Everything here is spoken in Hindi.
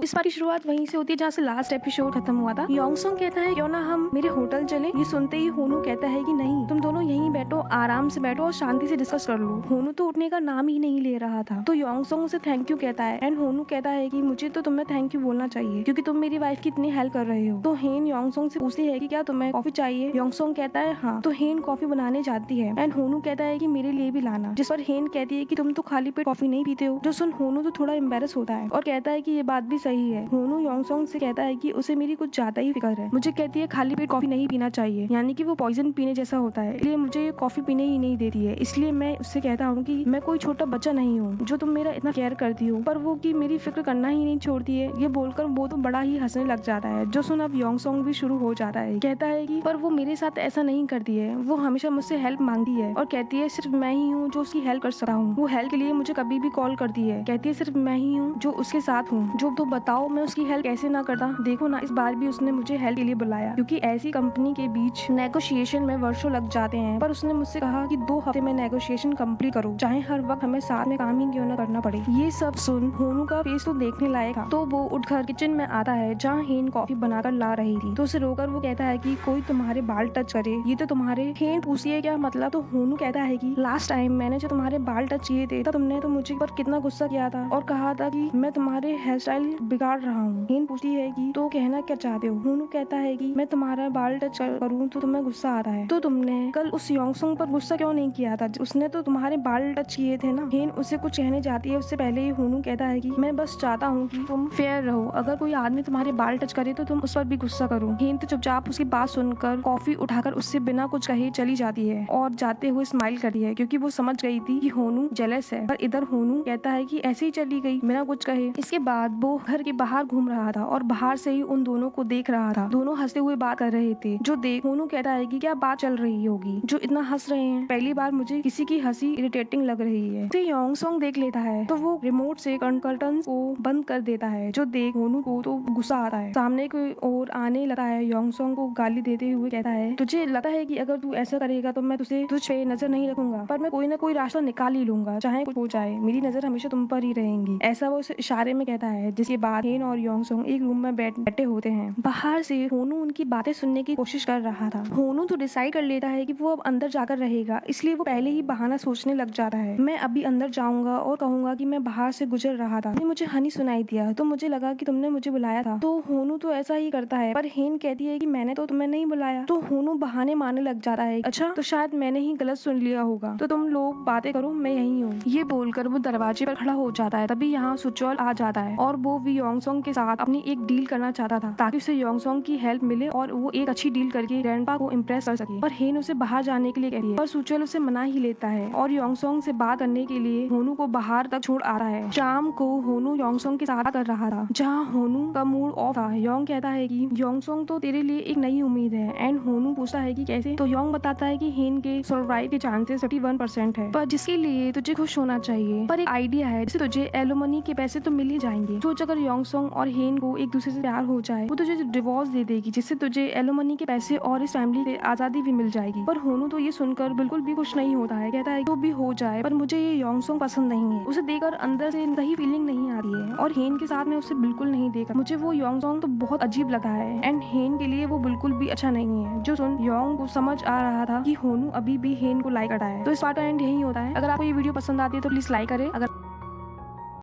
इस बार की शुरुआत वहीं से होती है जहाँ से लास्ट एपिसोड खत्म हुआ था। योंगसुंग कहता है क्यों ना हम मेरे होटल चले। ये सुनते ही होनू कहता है कि नहीं, तुम दोनों यहीं बैठो, आराम से बैठो और शांति से डिस्कस कर लो। होनू तो उठने का नाम ही नहीं ले रहा था, तो योंगसुंग उसे थैंक यू कहता है एंड होनू कहता है कि मुझे तो तुम्हें थैंक यू बोलना चाहिए क्योंकि तुम मेरी वाइफ की इतनी हेल्प कर रहे हो। तो हेन योंगसुंग से पूछती है कि क्या तुम्हें कॉफी चाहिए। योंगसुंग कहता है हाँ। तो हेन कॉफी बनाने जाती है एंड होनू कहता है कि मेरे लिए भी लाना, जिस पर हेन कहती है कि तुम तो खाली पेट कॉफी नहीं पीते हो। जो सुन होनू तो थोड़ा एम्बेरस होता है और कहता है कि ये बात भी सही है। होनू योंगसुंग से कहता है कि उसे मेरी कुछ ज्यादा ही फिक्र है। मुझे कहती है खाली पेट कॉफी नहीं पीना चाहिए, यानी कि वो पॉइजन पीने जैसा होता है, इसलिए मुझे ये कॉफी पीने ही नहीं देती है। इसलिए मैं उससे कहता हूँ कि मैं कोई छोटा बच्चा नहीं हूँ जो तुम मेरा इतना केयर करती हो, पर वो कि मेरी फिक्र करना ही नहीं छोड़ती है। ये बोलकर वो तो बड़ा ही हंसने लग जाता है। जो सुन अब योंगसुंग भी शुरू हो जाता है, कहता है कि पर वो मेरे साथ ऐसा नहीं करती है, वो हमेशा मुझसे हेल्प मांगती है और कहती है सिर्फ मैं ही हूँ जो उसकी हेल्प कर सकता हूँ। वो हेल्प के लिए मुझे कभी भी कॉल करती है, कहती है सिर्फ मैं ही हूँ जो उसके साथ हूँ। जो तो बताओ मैं उसकी हेल्प कैसे ना करता। देखो ना, इस बार भी उसने मुझे हेल्प के लिए बुलाया क्योंकि ऐसी कंपनी के बीच नेगोशिएशन में वर्षों लग जाते हैं, पर उसने मुझसे कहा कि 2 हफ्ते में नेगोशिएशन कंप्लीट करो, चाहे हर वक्त हमें साथ में काम ही क्यों न करना पड़े। ये सब सुन होनू का फेस तो देखने लायक था, तो वो उठकर किचन में आता है जहाँ हेन कॉफी बनाकर ला रही थी। तो उसे रोकर वो कहता है कि कोई तुम्हारे बाल टच करे, ये तो तुम्हारे। हेन पूछती है क्या मतलब। तो होनू कहता है कि लास्ट टाइम मैंने जो तुम्हारे बाल टच किए थे तब तुमने तो मुझे पर कितना गुस्सा किया था और कहा था कि मैं तुम्हारे हेयर स्टाइल बिगाड़ रहा हूँ। हेन पूछती है कि तो कहना क्या चाहते हो। होनू कहता है कि मैं तुम्हारा बाल टच करूँ तो तुम्हें गुस्सा आता है, तो तुमने कल उस योंगसुंग पर गुस्सा क्यों नहीं किया था, उसने तो तुम्हारे बाल टच किए थे ना। हेन उसे कुछ कहने जाती है, उससे पहले ही होनू कहता है कि मैं बस चाहता हूँ कि तुम फेयर रहो, अगर कोई आदमी तुम्हारे बाल टच करे तो तुम उस पर भी गुस्सा करो। हेन तो चुपचाप उसकी बात सुनकर कॉफी उठाकर उससे बिना कुछ कहे चली जाती है और जाते हुए स्माइल करती है क्योंकि वो समझ गई थी कि होनू जेलस है। पर इधर होनू कहता है कि ऐसे ही चली गई बिना कुछ कहे। इसके बाद वो घर के बाहर घूम रहा था और बाहर से ही उन दोनों को देख रहा था। दोनों हंसते हुए बात कर रहे थे। जो देख होनू कहता है कि क्या बात चल रही होगी जो इतना हंस रहे हैं, पहली बार मुझे किसी की हंसी इरिटेटिंग लग रही है। तो योंगसुंग देख लेता है तो वो रिमोट से कर्टन्स को बंद कर देता है। जो देख होनू को तो गुस्सा आता है, सामने की ओर आने लगता है। योंगसुंग को गाली देते हुए कहता है तुझे लगता है कि अगर तू ऐसा करेगा तो मैं तुझ पे नजर नहीं रखूंगा, पर मैं कोई ना कोई रास्ता निकाल ही लूंगा, चाहे कुछ हो जाए मेरी नजर हमेशा तुम पर ही रहेंगी। ऐसा वो उसे इशारे में कहता है। जिसके बाद हेन और योंगसुंग एक रूम में बैठे होते हैं। बाहर से होनू उनकी बातें सुनने की कोशिश कर रहा था। होनू तो डिसाइड कर लेता है कि वो अब अंदर जाकर रहेगा, इसलिए वो पहले ही बहाना सोचने लग जाता है। मैं अभी अंदर जाऊंगा और कहूंगा कि मैं बाहर से गुजर रहा था, मुझे हनी सुनाई दिया तो मुझे लगा कि तुमने मुझे बुलाया था। तो होनू तो ऐसा ही करता है, पर हेन कहती है कि मैंने तो तुम्हें नहीं बुलाया। तो होनू बहाने मारने लग जाता है, अच्छा तो शायद मैंने ही गलत सुन लिया होगा, तो तुम लोग बातें करो, मैं यही हूँ। ये बोलकर वो दरवाजे पर खड़ा हो जाता है। तभी यहाँ सुचोल आ जाता है और वो भी योंगसुंग के साथ अपनी एक डील करना चाहता था ताकि उसे योंगसुंग की हेल्प मिले और वो एक अच्छी डील करके ग्रैंडपा को इम्प्रेस कर सके। पर हेन उसे बाहर जाने के लिए कहती है, पर सुचोल उसे मना ही लेता है और योंगसुंग से बात करने के लिए होनू को बाहर तक छोड़ आ रहा है। शाम को होनू योंगसुंग के साथ कर रहा था जहाँ होनू का मूड ऑफ था। योंग कहता है कि योंगसुंग तो तेरे लिए एक नई उम्मीद है एंड होनू पूछता है कि कैसे। तो योंग बताता है कि हेन के सर्वाइव के चांसेस 51% है, पर जिसके लिए तुझे खुश होना चाहिए। पर एक आइडिया है जिससे तुझे एलुमनी के पैसे तो मिल ही जाएंगे। सोच अगर योंगसुंग और हेन को एक दूसरे से प्यार हो जाए, वो तुझे डिवोर्स दे देगी जिससे तुझे एलुमनी के पैसे और इस फैमिली से आजादी भी मिल जाएगी। पर होनू तो ये सुनकर बिल्कुल भी खुश नहीं होता है, कहता है जो भी हो जाए पर मुझे ये योंगसुंग पसंद नहीं है। उसे देखकर अंदर से सही फीलिंग नहीं आती है और हेन के साथ में उसे बिल्कुल नहीं देखा। मुझे वो योंगसुंग तो बहुत अजीब लगा है एंड हेन के लिए वो बिल्कुल भी अच्छा नहीं है। जो सुन योंग को समझ आ रहा था कि होनू अभी भी हेन को लाइक करता है। तो इस पार्ट का एंड यही होता है। अगर आपको ये वीडियो पसंद आती है तो प्लीज लाइक करें। अगर